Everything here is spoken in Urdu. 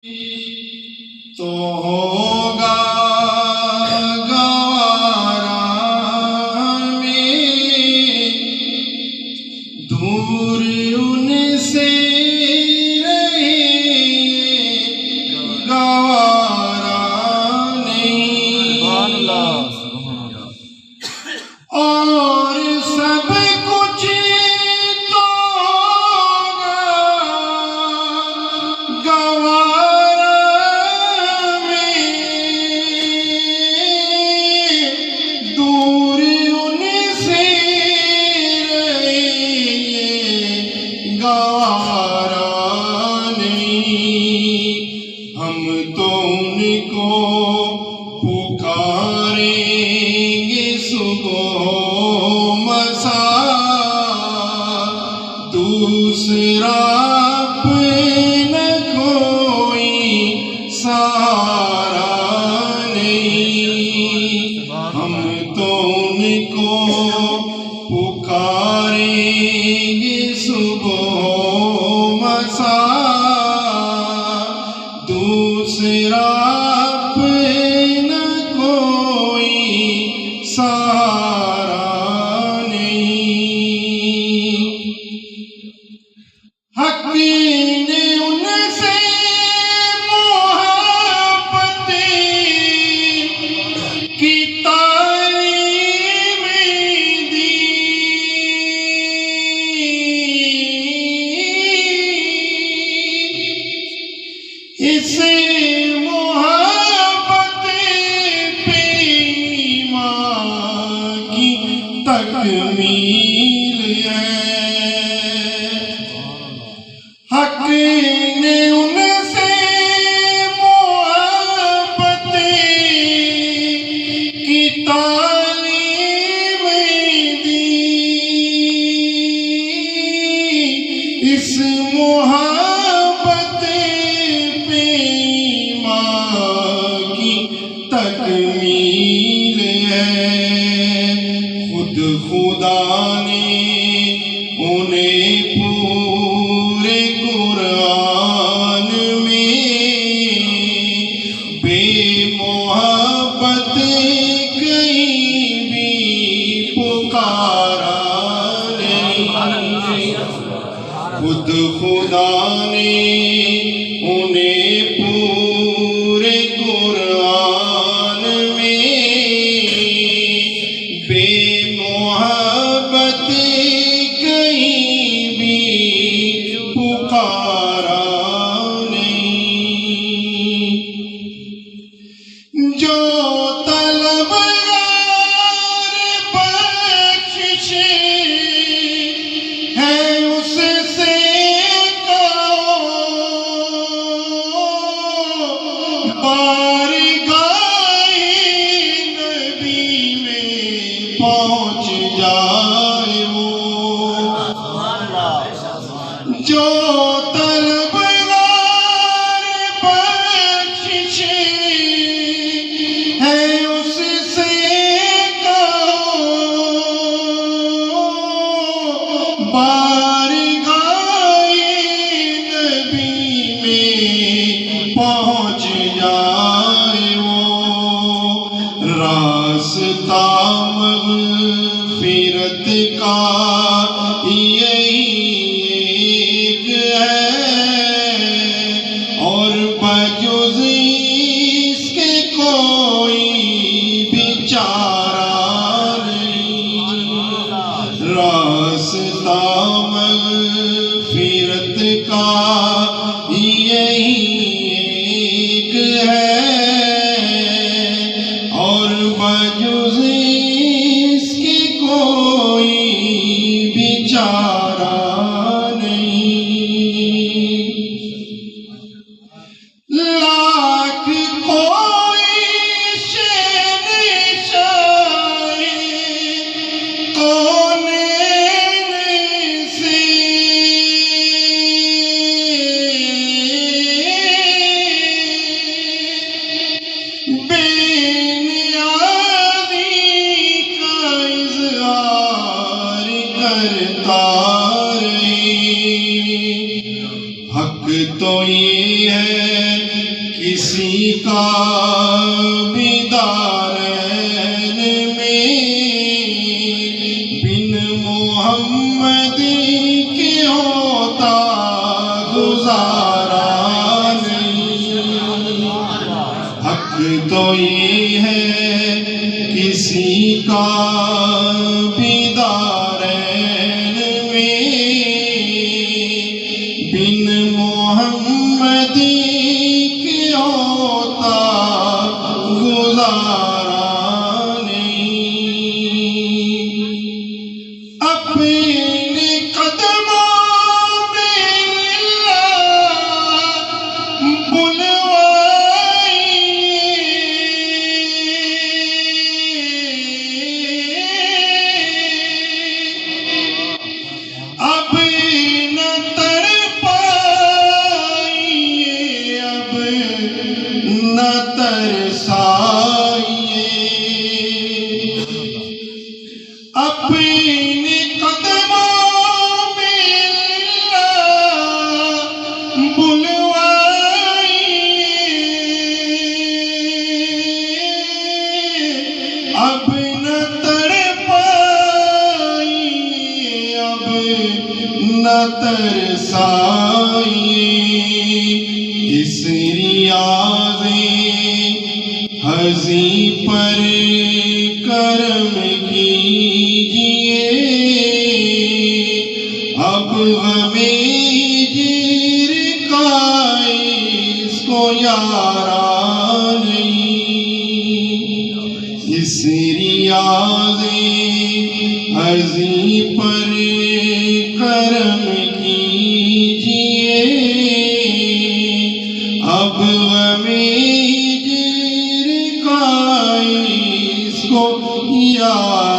تو ہوگا گوارا میں دور ان سے رہے گوارا نہیں اور سب کچھ تو گوارا دور ان سے رہے گوارا نہیں ہم تو ان کو پکاریں گے صبح مساء دوسرا اپنا کوئی سہارا نہیں ہم تو ان کو پکاریں گے صبح مساء دوسرا اپنا کوئی سہارا نہیں حق نے ان سے محبت کی تعلیم دی اس محبت پہ ایمان کی تکمیل ہے حق نے ان سے محبت کی تعلیم دی اس محبت پہ ایمان کی تکمیل ہے خود خدا نے انہیں پورے قرآن میں بے محبت کہیں بھی پکارا نہیں خود خدا نے انہیں پورے قرآن میں بے محبت کہیں بھی پکارا نہیں جو طلبگار بخشش ہے اس سے کہو بارگاہ نبی میں پہنچ جائے وہ جو طلبگار بخشش ہے اس سے کہو بارگاہ نبی میں پہنچ جائے وہ راستہ مغفرت کا یہی ایک ہے اور بجز اس کے کوئی بھی چارہ نہیں راستہ مغفرت کا یہی کسی کا بیدارین میں بن محمد کے ہوتا گزارا نہیں۔ حق تو یہ ہے کسی کا بیدارین میں بن محمد کے ہوتا گزارا نہیں۔ اپنے قدموں میں اللہ اب نہ تڑپائیے، اب نہ ترسائیے، اپنے قدموں میں اللہ بلوائیے، اب نہ تڑپائیے، اب نہ ترسائیے۔ اس ریاض ہزی پر کرم کیجئے، اب ہمیں ہجر کا اس کو یارا نہیں۔ اس ریاض ہزی پر کرم کیجئے، اب ہمیں ہجر کا اس کو یاد